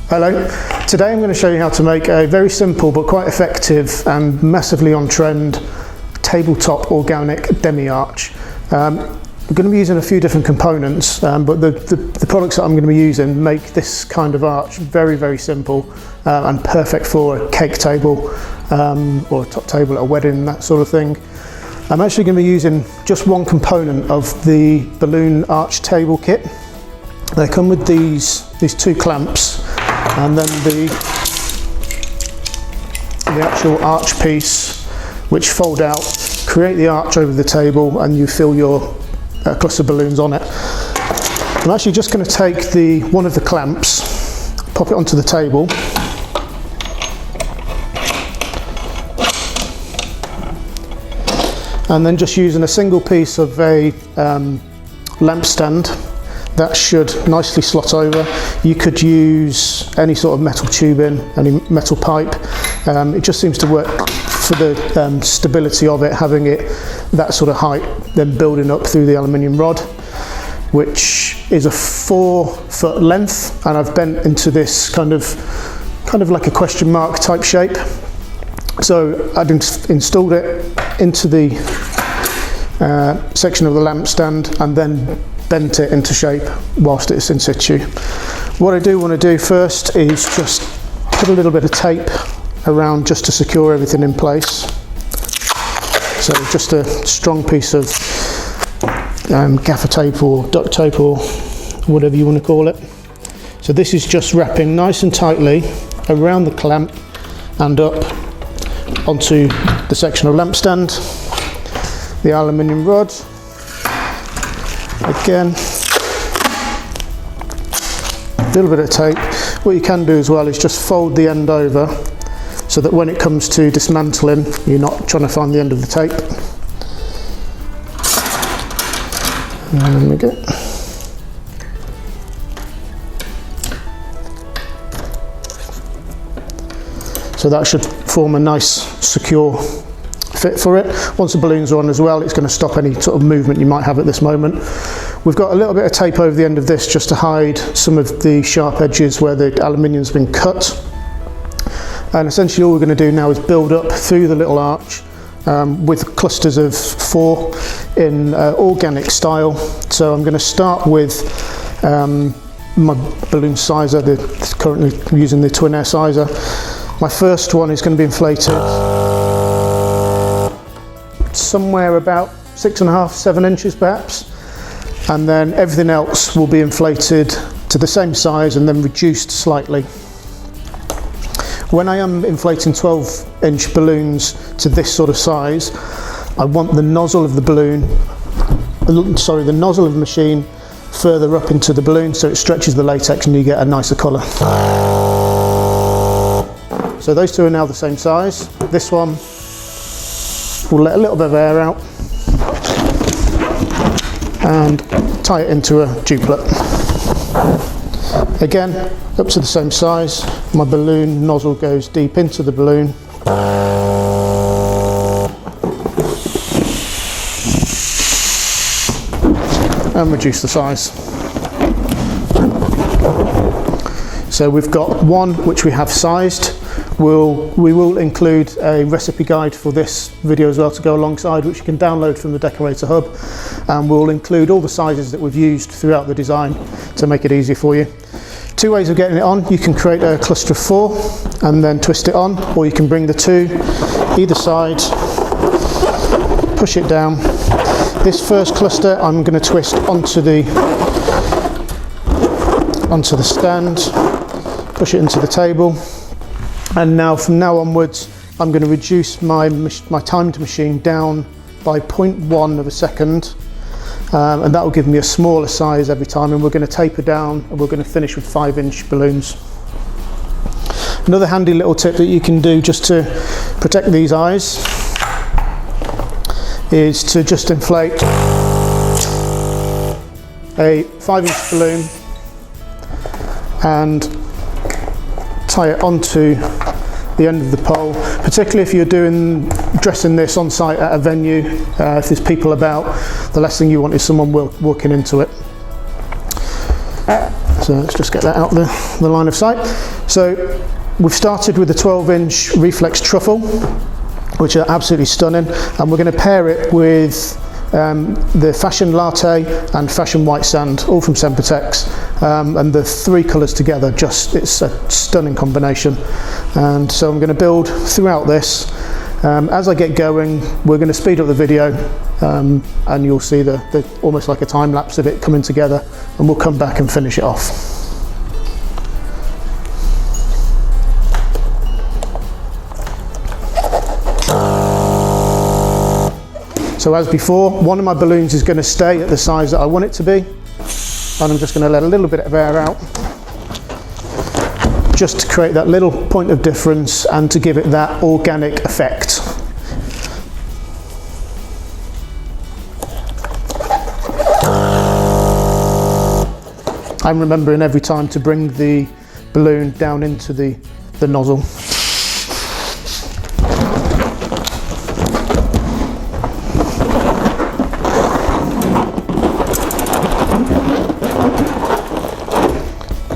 Hello, today I'm going to show you how to make a very simple but quite effective and massively on trend tabletop organic Demi arch. I'm going to be using a few different components, but the products that I'm going to be using make this kind of arch very simple and perfect for a cake table or a top table at a wedding, that sort of thing. I'm actually going to be using just one component of the balloon arch table kit. They come with these two clamps and then the actual arch piece, which fold out, create the arch over the table, and you fill your cluster balloons on it. I'm actually just going to take one of the clamps, pop it onto the table, and then just using a single piece of a lamp stand that should nicely slot over. You could use any sort of metal tubing, any metal pipe. It just seems to work for the stability of it, having it that sort of height, then building up through the aluminium rod, which is a 4-foot length, and I've bent into this kind of like a question mark type shape. So I've installed it into the section of the lamp stand and then bent it into shape whilst it's in situ. What I do want to do first is just put a little bit of tape around just to secure everything in place. So just a strong piece of gaffer tape or duct tape or whatever you want to call it. So this is just wrapping nice and tightly around the clamp and up onto the section of lamp stand, the aluminium rod. Again, a little bit of tape. What you can do as well is just fold the end over so that when it comes to dismantling, you're not trying to find the end of the tape. And there we go. So that should form a nice secure fit for it. Once the balloons are on as well, it's going to stop any sort of movement you might have at this moment. We've got a little bit of tape over the end of this just to hide some of the sharp edges where the aluminium's been cut. And essentially all we're going to do now is build up through the little arch with clusters of 4 in organic style. So I'm going to start with my balloon sizer, currently using the twin air sizer. My first one is going to be inflated somewhere about 6.5–7 inches perhaps, and then everything else will be inflated to the same size and then reduced slightly. When I am inflating 12-inch balloons to this sort of size, I want the nozzle of the balloon, the nozzle of the machine further up into the balloon so it stretches the latex and you get a nicer colour. So those two are now the same size. This one will let a little bit of air out and tie it into a duplet. Again, up to the same size. My balloon nozzle goes deep into the balloon. And reduce the size. So we've got one which we have sized. We will include a recipe guide for this video as well to go alongside, which you can download from the Decorator Hub, and we'll include all the sizes that we've used throughout the design to make it easier for you. 2 ways of getting it on. You can create a cluster of 4 and then twist it on, or you can bring the 2 either side, push it down. This first cluster I'm going to twist onto the stand, push it into the table. And now from now onwards, I'm going to reduce my timed machine down by 0.1 of a second, and that will give me a smaller size every time, and we're going to taper down and we're going to finish with 5-inch balloons. Another handy little tip that you can do just to protect these eyes is to just inflate a 5-inch balloon and tie it onto the end of the pole, particularly if you're dressing this on site at a venue. If there's people about, the last thing you want is someone walking into it. So let's just get that out the line of sight. So we've started with the 12-inch Reflex Truffle, which are absolutely stunning, and we're going to pair it with the Fashion Latte and Fashion White Sand, all from Sempertex, and the three colours together, it's a stunning combination. And so I'm going to build throughout this. As I get going, we're going to speed up the video, and you'll see the almost like a time lapse of it coming together, and we'll come back and finish it off. So as before, one of my balloons is going to stay at the size that I want it to be, and I'm just going to let a little bit of air out, just to create that little point of difference and to give it that organic effect. I'm remembering every time to bring the balloon down into the nozzle.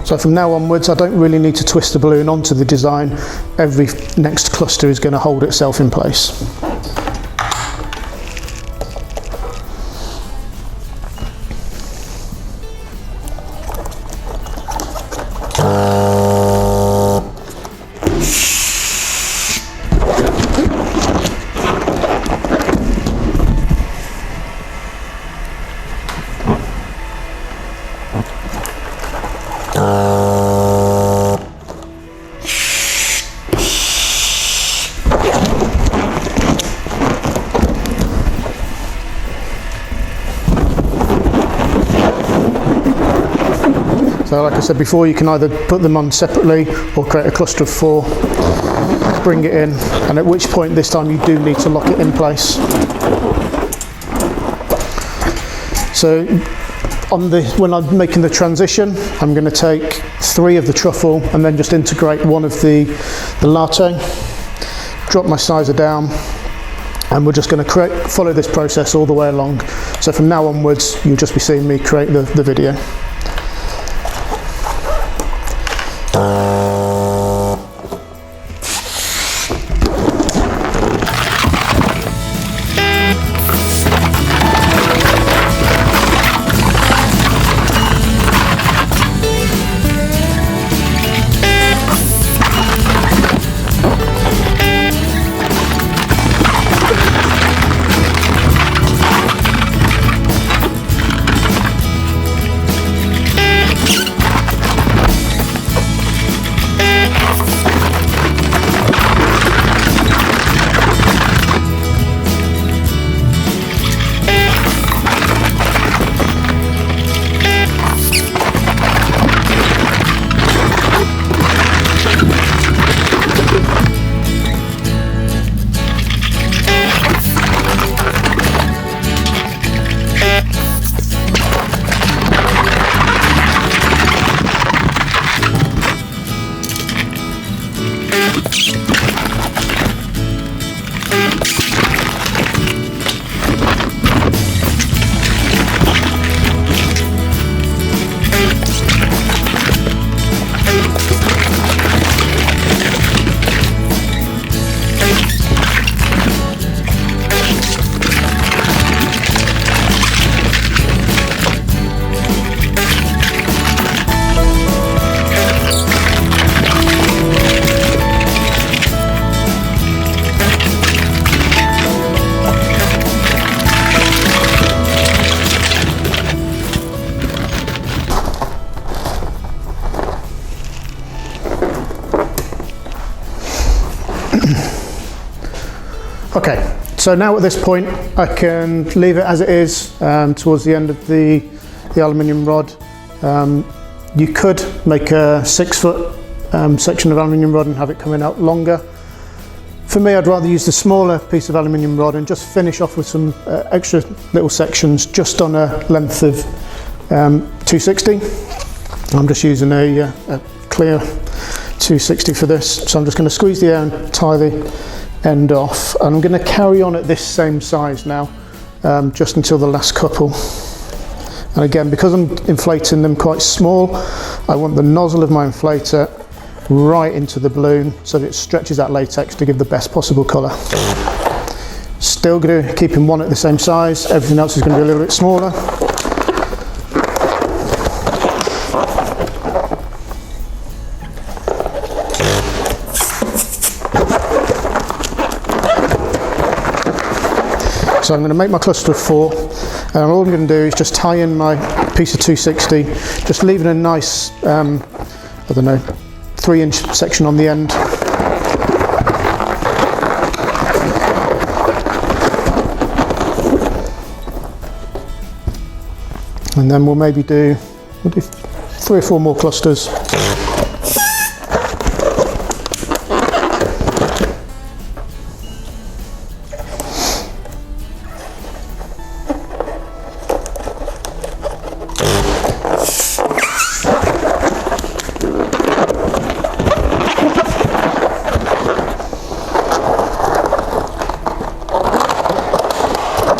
So from now onwards, I don't really need to twist the balloon onto the design. Every next cluster is going to hold itself in place. So like I said before, you can either put them on separately or create a cluster of 4, bring it in, and at which point this time you do need to lock it in place. So when I'm making the transition, I'm going to take 3 of the truffle and then just integrate 1 of the latte, drop my sizer down, and we're just going to follow this process all the way along. So from now onwards, you'll just be seeing me create the video. Okay, so now at this point I can leave it as it is towards the end of the aluminium rod. You could make a 6-foot section of aluminium rod and have it coming out longer. For me, I'd rather use the smaller piece of aluminium rod and just finish off with some extra little sections just on a length of 260. I'm just using a clear 260 for this, so I'm just going to squeeze the air and tie the end off, and I'm going to carry on at this same size now, just until the last couple, And again, because I'm inflating them quite small, I want the nozzle of my inflator right into the balloon so that it stretches that latex to give the best possible colour. Still going to keep one at the same size, everything else is going to be a little bit smaller. So I'm going to make my cluster of 4, and all I'm going to do is just tie in my piece of 260, just leaving a nice, I don't know, 3-inch section on the end. And then we'll do 3 or 4 more clusters.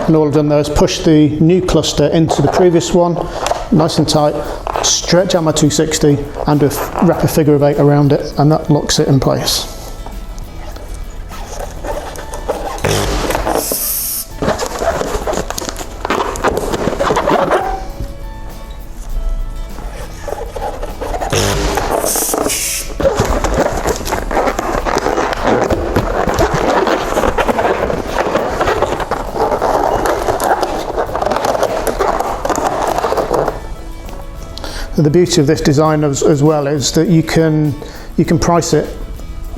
And all I've done there is push the new cluster into the previous one, nice and tight, stretch out my 260 and wrap a figure of 8 around it, and that locks it in place. The beauty of this design as well is that you can price it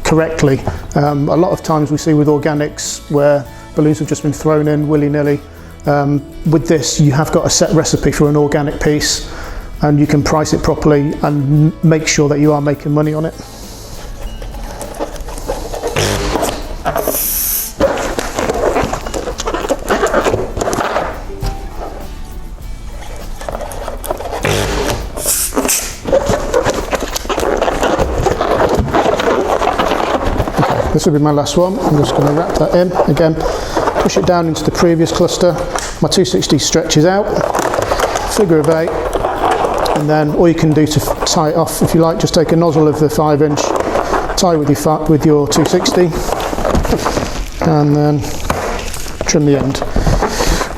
correctly. A lot of times we see with organics where balloons have just been thrown in willy-nilly. With this, you have got a set recipe for an organic piece, and you can price it properly and make sure that you are making money on it. This will be my last one. I'm just going to wrap that in again, push it down into the previous cluster. My 260 stretches out, figure of 8, and then all you can do to tie it off, if you like, just take a nozzle of the 5-inch, tie with your 260, and then trim the end.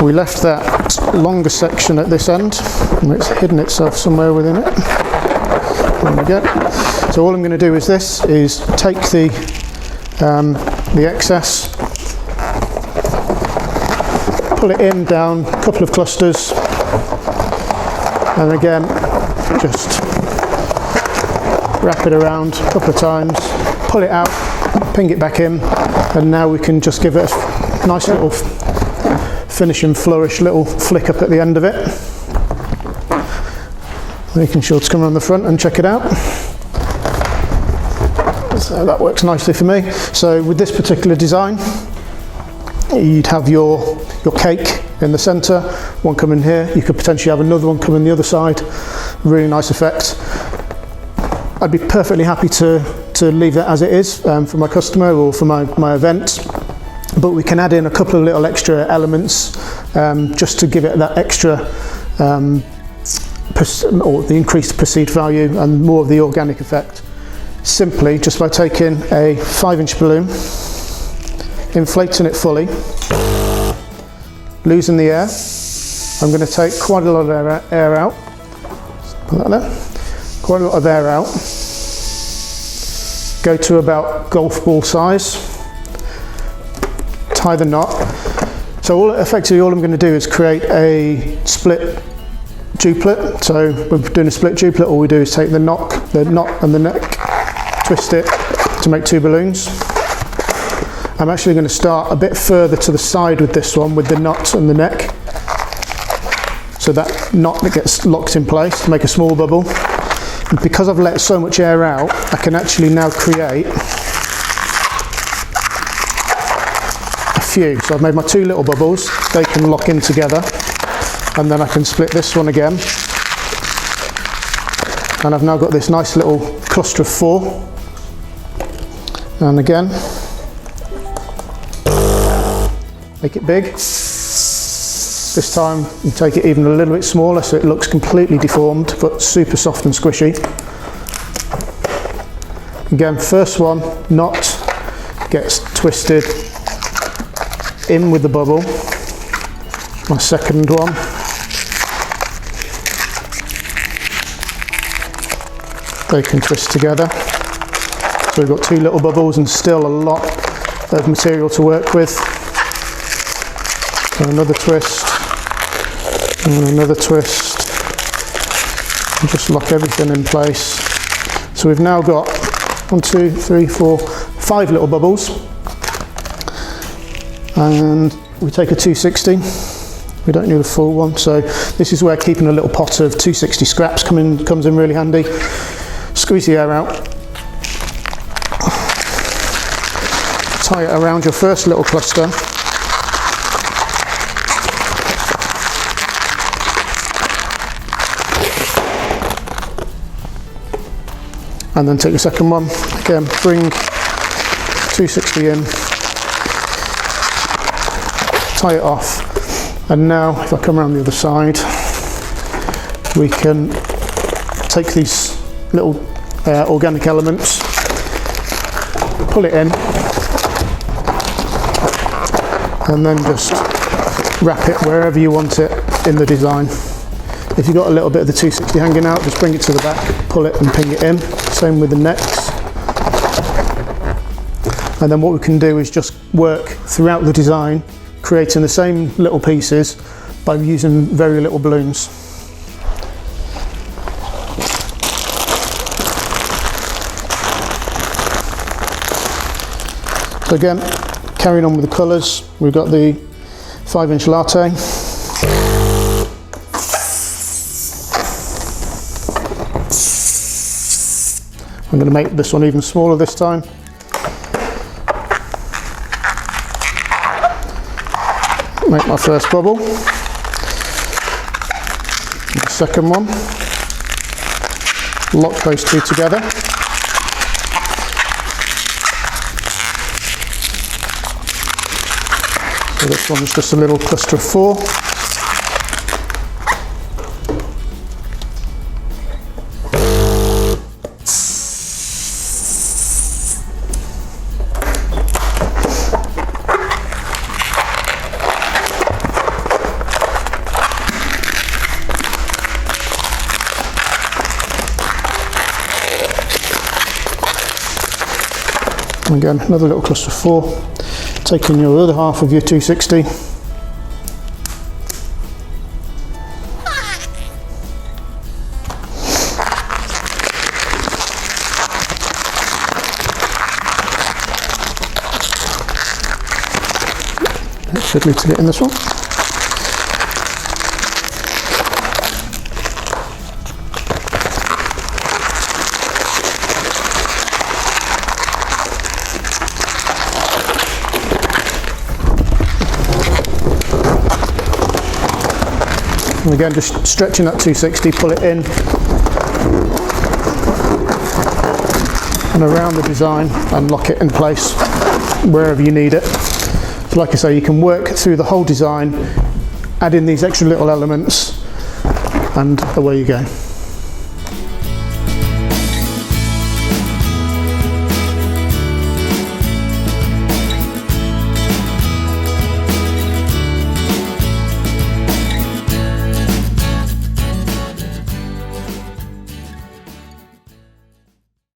We left that longer section at this end, and it's hidden itself somewhere within it. There we go. So all I'm going to do is take the excess, pull it in, down a couple of clusters, and again just wrap it around a couple of times, pull it out, ping it back in, and now we can just give it a nice little finishing flourish, little flick up at the end of it. Making sure to come around the front and check it out. So that works nicely for me. So with this particular design, you'd have your cake in the centre, one coming here, you could potentially have another one coming the other side, really nice effect. I'd be perfectly happy to leave that as it is for my customer or for my event, but we can add in a couple of little extra elements just to give it that extra or the increased perceived value and more of the organic effect. Simply just by taking a 5-inch balloon, inflating it fully, losing the air. I'm going to take quite a lot of air out. Put that there. Quite a lot of air out. Go to about golf ball size. Tie the knot. So effectively all I'm going to do is create a split duplet. So we're doing a split duplet. All we do is take the knot and the neck, twist it to make 2 balloons. I'm actually going to start a bit further to the side with this one, with the knot and the neck, so that knot gets locked in place to make a small bubble. And because I've let so much air out, I can actually now create a few. So I've made my 2 little bubbles, they can lock in together, and then I can split this one again. And I've now got this nice little cluster of 4. And again, make it big. This time you take it even a little bit smaller so it looks completely deformed but super soft and squishy. Again, first one, knot gets twisted in with the bubble. My second one, they can twist together. So we've got two little bubbles and still a lot of material to work with. So another twist, and another twist, and just lock everything in place. So we've now got 1, 2, 3, 4, 5 little bubbles, and we take a 260. We don't need a full one, so this is where keeping a little pot of 260 scraps comes in really handy. Squeeze the air out, tie it around your first little cluster, and then take the second one. Again, bring 260 in, tie it off, and now if I come around the other side, we can take these little organic elements, pull it in, and then just wrap it wherever you want it in the design. If you've got a little bit of the 260 hanging out, just bring it to the back, pull it and ping it in. Same with the necks. And then what we can do is just work throughout the design, creating the same little pieces by using very little balloons. So again, carrying on with the colours, we've got the 5-inch latte. I'm going to make this one even smaller this time. Make my first bubble. The second one. Lock those two together. So this one's just a little cluster of 4. Again, another little cluster of 4. Taking your other half of your 260. It's fiddly to get in this one. And again, just stretching that 260, pull it in and around the design and lock it in place wherever you need it. So like I say, you can work through the whole design, add in these extra little elements, and away you go.